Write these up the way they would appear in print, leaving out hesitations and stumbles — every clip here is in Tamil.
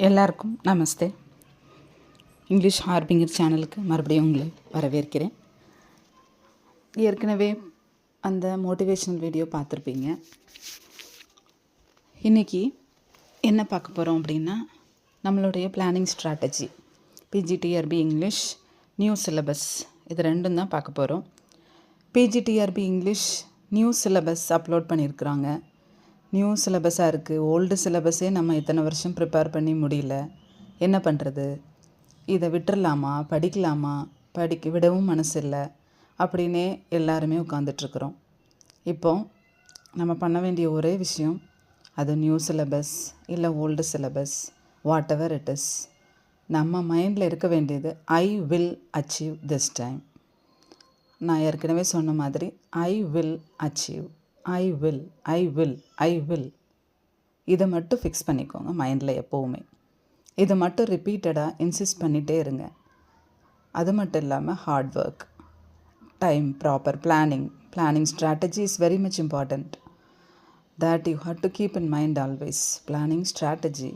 எல்லாருக்கும் நமஸ்தே. இங்கிலீஷ் ஹார்பிங்கர் சேனலுக்கு மறுபடியும் உங்களை வரவேற்கிறேன். ஏற்கனவே அந்த மோட்டிவேஷனல் வீடியோ பார்த்துருப்பீங்க. இன்றைக்கி என்ன பார்க்க போகிறோம் அப்படின்னா, நம்மளுடைய planning strategy PGTRB English new syllabus இது ரெண்டும் தான் பார்க்க போகிறோம். PGTRB English new syllabus upload பண்ணியிருக்கிறாங்க. நியூ சிலபஸாக இருக்குது. ஓல்டு சிலபஸே நம்ம இத்தனை வருஷம் ப்ரிப்பேர் பண்ணி முடியல, என்ன பண்ணுறது, இதை விட்டுறலாமா, படிக்கலாமா, விடவும் மனசு இல்லை அப்படின்னே எல்லாருமே உட்காந்துட்ருக்குறோம். இப்போ நம்ம பண்ண வேண்டிய ஒரே விஷயம், அது நியூ சிலபஸ் இல்லை old syllabus, what ever it is, நம்ம மைண்டில் இருக்க வேண்டியது I will achieve this time. நான் ஏற்கனவே சொன்ன மாதிரி I will achieve, I will, I will, I will, இதை மட்டும் ஃபிக்ஸ் பண்ணிக்கோங்க மைண்டில் எப்போவுமே. இதை மட்டும் ரிப்பீட்டடாக இன்சிஸ்ட் பண்ணிகிட்டே இருங்க. அது மட்டும் இல்லாமல் hard work, time, proper planning strategy is very much important. that you have to keep in mind always. Planning strategy,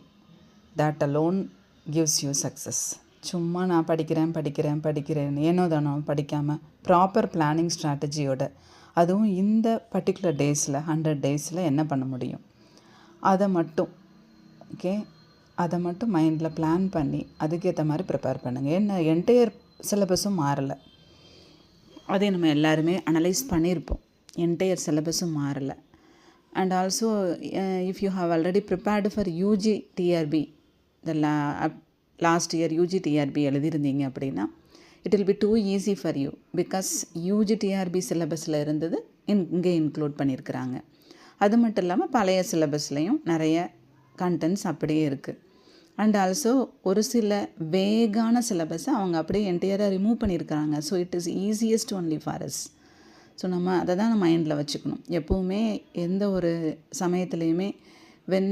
that alone gives you success. சும்மா நான் படிக்கிறேன் ஏனோ தானோ படிக்காமல் ப்ராப்பர் பிளானிங் ஸ்ட்ராட்டஜியோட, அதுவும் இந்த பர்டிகுலர் டேஸில் 100 டேஸில் என்ன பண்ண முடியும் அதை மட்டும் மைண்டில் பிளான் பண்ணி அதுக்கேற்ற மாதிரி ப்ரிப்பேர் பண்ணுங்கள். என்ன என்டையர் சிலபஸும் மாறலை, அதே நம்ம எல்லாருமே அனலைஸ் பண்ணியிருப்போம். என்டையர் சிலபஸும் மாறலை. And also if you have already prepared for UG TRB, the last year UG TRB எழுதியிருந்தீங்க அப்படின்னா it will be too easy for you, because UG TRB சிலபஸில் இருந்தது இங்கே இன்க்ளூட் பண்ணியிருக்கிறாங்க. அது மட்டும் இல்லாமல் பழைய சிலபஸ்லேயும் நிறைய கண்டென்ட்ஸ் அப்படியே இருக்குது. அண்ட் ஆல்சோ ஒரு சில வேகான சிலபஸை அவங்க அப்படியே என்டையராக ரிமூவ் பண்ணியிருக்கிறாங்க. So it is easiest only for us. So நம்ம அதை தான் நம்ம மைண்டில் வச்சுக்கணும் எப்போவுமே. எந்த ஒரு சமயத்துலேயுமே when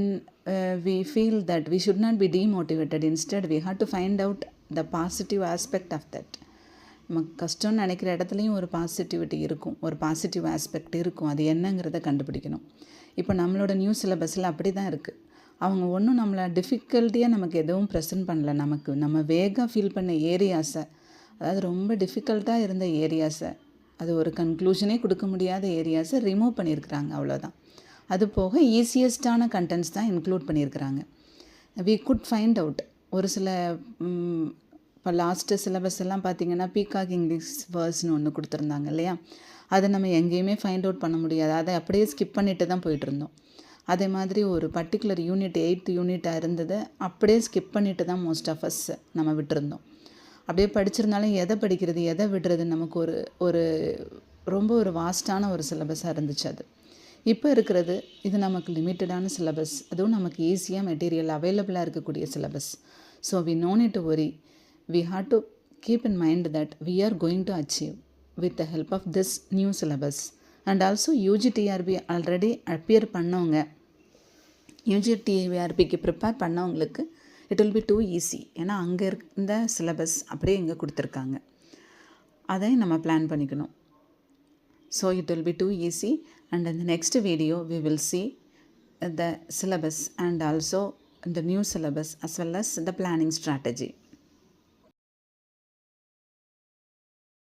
we feel that we should not be demotivated, instead we have to find out the positive aspect of that. நமக்கு கஷ்டம்னு நினைக்கிற இடத்துலையும் ஒரு பாசிட்டிவிட்டி இருக்கும், ஒரு பாசிட்டிவ் ஆஸ்பெக்ட் இருக்கும். அது என்னங்கிறத கண்டுபிடிக்கணும். இப்போ நம்மளோட நியூ சிலபஸில் அப்படி தான் இருக்குது. அவங்க ஒன்றும் நம்மளை டிஃபிகல்ட்டியாக நமக்கு எதுவும் ப்ரெசென்ட் பண்ணல. நம்ம வேகாக ஃபீல் பண்ண ஏரியாஸை, அதாவது ரொம்ப டிஃபிகல்ட்டாக இருந்த ஏரியாஸை, அது ஒரு கன்க்ளூஷனே கொடுக்க முடியாத ஏரியாஸை ரிமூவ் பண்ணியிருக்கிறாங்க, அவ்வளோதான். அது போக ஈஸியஸ்டான கண்டென்ட்ஸ் தான் இன்க்ளூட் பண்ணியிருக்கிறாங்க. வி குட் ஃபைண்ட் அவுட் ஒரு சில இப்போ லாஸ்ட்டு சிலபஸ் எல்லாம் பார்த்திங்கன்னா பீகாக் இங்கிலீஷ் வேர்ஸ்னு ஒன்று கொடுத்துருந்தாங்க இல்லையா, அதை நம்ம எங்கேயுமே ஃபைண்ட் அவுட் பண்ண முடியாது. அதை அப்படியே ஸ்கிப் பண்ணிட்டு தான் போயிட்டுருந்தோம். அதே மாதிரி ஒரு பர்டிகுலர் யூனிட் 8th யூனிட்டாக இருந்தது அப்படியே ஸ்கிப் பண்ணிட்டு தான் மோஸ்ட் ஆஃப் அஸ் நம்ம விட்டுருந்தோம். அப்படியே படிச்சிருந்தாலும் எதை படிக்கிறது எதை விடுறது, நமக்கு ஒரு ரொம்ப ஒரு வாஸ்டான ஒரு சிலபஸாக இருந்துச்சு அது. இப்போ இருக்கிறது இது நமக்கு லிமிட்டடான சிலபஸ், அதுவும் நமக்கு ஈஸியாக மெட்டீரியல் அவைலபிளாக இருக்கக்கூடிய syllabus. So we no need to worry, we have to keep in mind that we are going to achieve with the help of this new syllabus. And also UGTRB already appear பண்ணவங்க, யூஜிடிஆர்பிக்கு ப்ரிப்பேர் பண்ணவங்களுக்கு it will be too easy. ஏன்னா அங்கே இருந்த சிலபஸ் அப்படியே இங்கே கொடுத்துருக்காங்க, அதையும் நம்ம பிளான் பண்ணிக்கணும். So it will be too easy, and in the next video we will see the syllabus and also the new syllabus as well as the planning strategy.